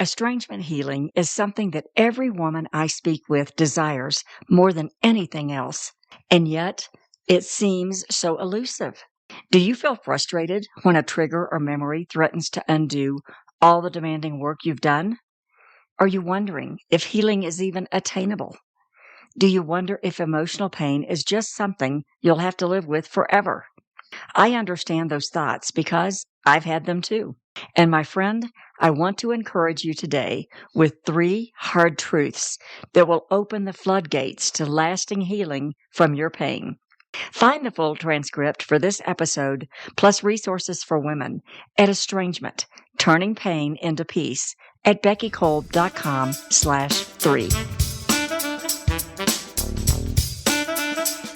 Estrangement healing is something that every woman I speak with desires more than anything else, and yet it seems so elusive. Do you feel frustrated when a trigger or memory threatens to undo all the demanding work you've done? Are you wondering if healing is even attainable? Do you wonder if emotional pain is just something you'll have to live with forever? I understand those thoughts because I've had them too. And my friend, I want to encourage you today with 3 hard truths that will open the floodgates to lasting healing from your pain. Find the full transcript for this episode, plus resources for women, at Estrangement, Turning Pain into Peace at beckykolb.com/3.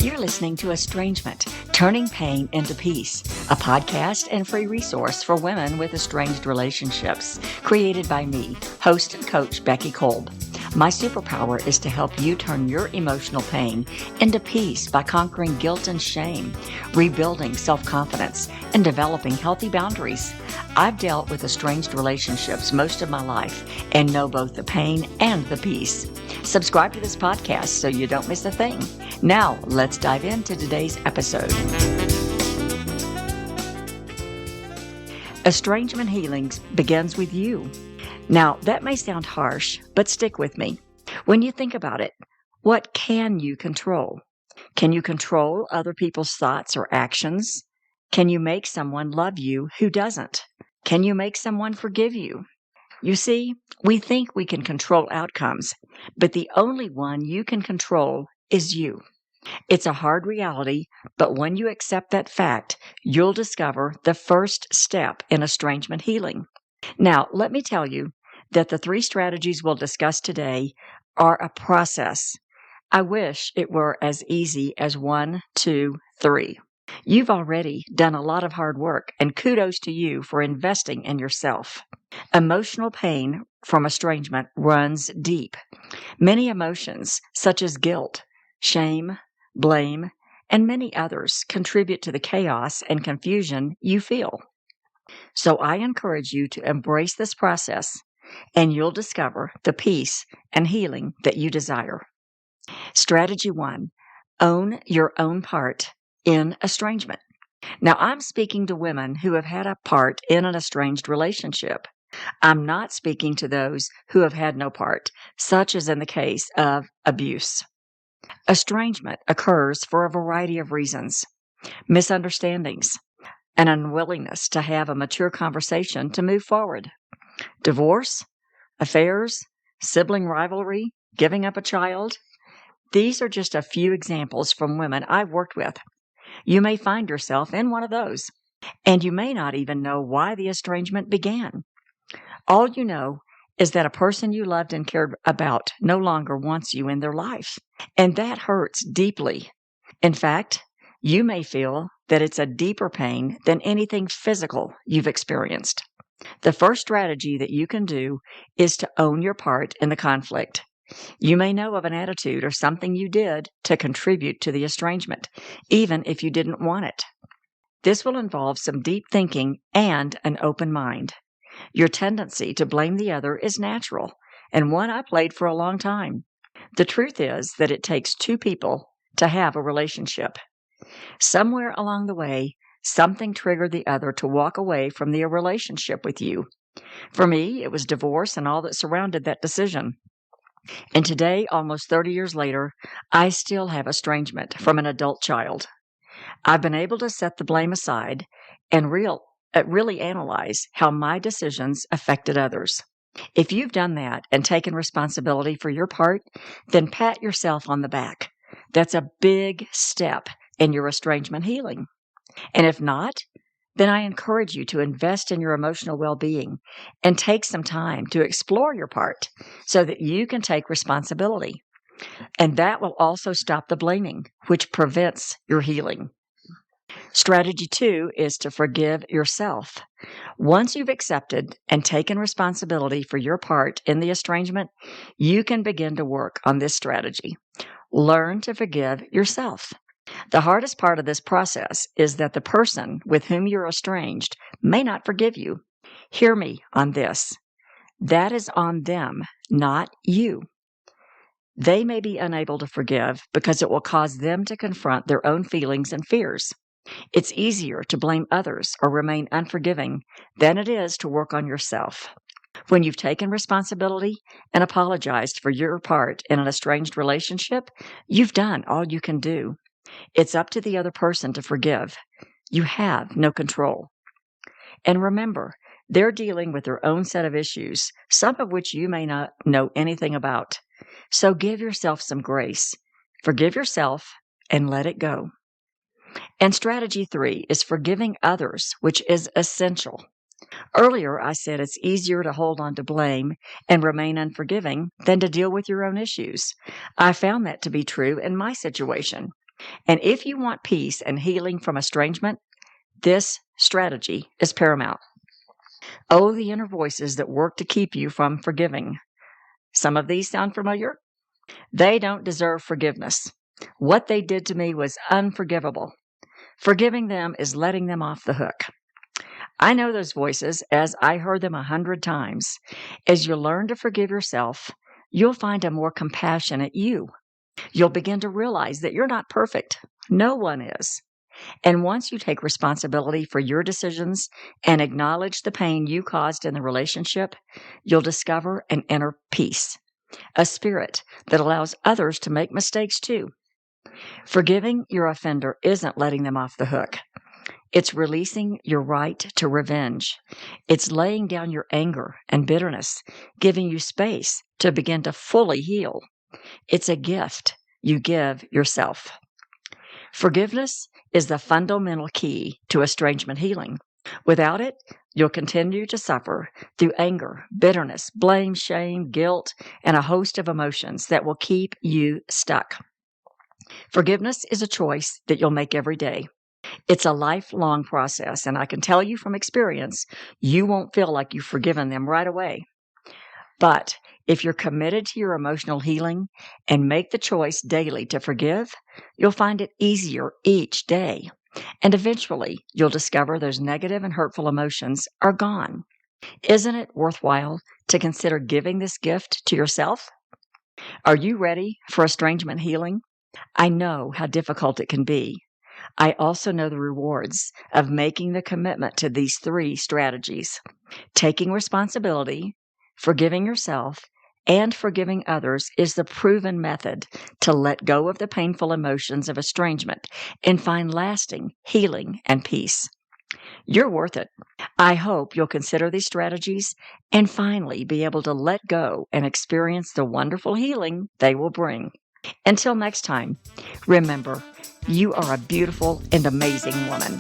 You're listening to Estrangement, Turning Pain into Peace, a podcast and free resource for women with estranged relationships, created by me, host and coach Becky Kolb. My superpower is to help you turn your emotional pain into peace by conquering guilt and shame, rebuilding self-confidence, and developing healthy boundaries. I've dealt with estranged relationships most of my life and know both the pain and the peace. Subscribe to this podcast so you don't miss a thing. Now, let's dive into today's episode. Estrangement healing begins with you. Now, that may sound harsh, but stick with me. When you think about it, what can you control? Can you control other people's thoughts or actions? Can you make someone love you who doesn't? Can you make someone forgive you? You see, we think we can control outcomes, but the only one you can control is you. It's a hard reality, but when you accept that fact, you'll discover the first step in estrangement healing. Now, let me tell you that the 3 strategies we'll discuss today are a process. I wish it were as easy as 1, 2, 3. You've already done a lot of hard work, and kudos to you for investing in yourself. Emotional pain from estrangement runs deep. Many emotions, such as guilt, shame, blame, and many others, contribute to the chaos and confusion you feel. So I encourage you to embrace this process, and you'll discover the peace and healing that you desire. Strategy 1, own your own part in estrangement. Now, I'm speaking to women who have had a part in an estranged relationship. I'm not speaking to those who have had no part, such as in the case of abuse. Estrangement occurs for a variety of reasons: misunderstandings, an unwillingness to have a mature conversation to move forward, divorce, affairs, sibling rivalry, giving up a child. These are just a few examples from women I've worked with. You may find yourself in one of those, and you may not even know why the estrangement began. All you know is that a person you loved and cared about no longer wants you in their life, and that hurts deeply. In fact, you may feel that it's a deeper pain than anything physical you've experienced. The first strategy that you can do is to own your part in the conflict. You may know of an attitude or something you did to contribute to the estrangement, even if you didn't want it. This will involve some deep thinking and an open mind. Your tendency to blame the other is natural, and one I played for a long time. The truth is that it takes 2 people to have a relationship. Somewhere along the way, something triggered the other to walk away from the relationship with you. For me, it was divorce and all that surrounded that decision. And today, almost 30 years later, I still have estrangement from an adult child. I've been able to set the blame aside and really analyze how my decisions affected others. If you've done that and taken responsibility for your part, then pat yourself on the back. That's a big step in your estrangement healing. And if not, then I encourage you to invest in your emotional well-being and take some time to explore your part so that you can take responsibility. And that will also stop the blaming, which prevents your healing. Strategy 2 is to forgive yourself. Once you've accepted and taken responsibility for your part in the estrangement, you can begin to work on this strategy. Learn to forgive yourself. The hardest part of this process is that the person with whom you're estranged may not forgive you. Hear me on this. That is on them, not you. They may be unable to forgive because it will cause them to confront their own feelings and fears. It's easier to blame others or remain unforgiving than it is to work on yourself. When you've taken responsibility and apologized for your part in an estranged relationship, you've done all you can do. It's up to the other person to forgive. You have no control. And remember, they're dealing with their own set of issues, some of which you may not know anything about. So give yourself some grace. Forgive yourself and let it go. And strategy 3 is forgiving others, which is essential. Earlier, I said it's easier to hold on to blame and remain unforgiving than to deal with your own issues. I found that to be true in my situation. And if you want peace and healing from estrangement, this strategy is paramount. Oh, the inner voices that work to keep you from forgiving. Some of these sound familiar? They don't deserve forgiveness. What they did to me was unforgivable. Forgiving them is letting them off the hook. I know those voices as I heard them 100 times. As you learn to forgive yourself, you'll find a more compassionate you. You'll begin to realize that you're not perfect. No one is. And once you take responsibility for your decisions and acknowledge the pain you caused in the relationship, you'll discover an inner peace, a spirit that allows others to make mistakes too. Forgiving your offender isn't letting them off the hook. It's releasing your right to revenge. It's laying down your anger and bitterness, giving you space to begin to fully heal. It's a gift you give yourself. Forgiveness is the fundamental key to estrangement healing. Without it, you'll continue to suffer through anger, bitterness, blame, shame, guilt, and a host of emotions that will keep you stuck. Forgiveness is a choice that you'll make every day. It's a lifelong process, and I can tell you from experience, you won't feel like you've forgiven them right away. But if you're committed to your emotional healing and make the choice daily to forgive, you'll find it easier each day. And eventually, you'll discover those negative and hurtful emotions are gone. Isn't it worthwhile to consider giving this gift to yourself? Are you ready for estrangement healing? I know how difficult it can be. I also know the rewards of making the commitment to these 3 strategies: taking responsibility, forgiving yourself, and forgiving others is the proven method to let go of the painful emotions of estrangement and find lasting healing and peace. You're worth it. I hope you'll consider these strategies and finally be able to let go and experience the wonderful healing they will bring. Until next time, remember, you are a beautiful and amazing woman.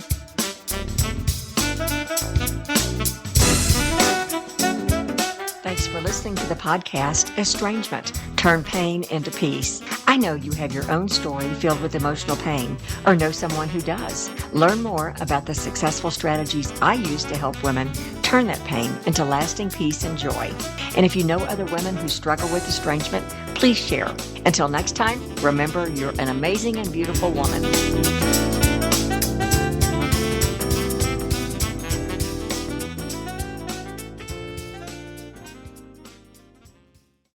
Thanks for listening to the podcast, Estrangement, Turn Pain into Peace. I know you have your own story filled with emotional pain, or know someone who does. Learn more about the successful strategies I use to help women turn that pain into lasting peace and joy. And if you know other women who struggle with estrangement, please share. Until next time, remember, you're an amazing and beautiful woman.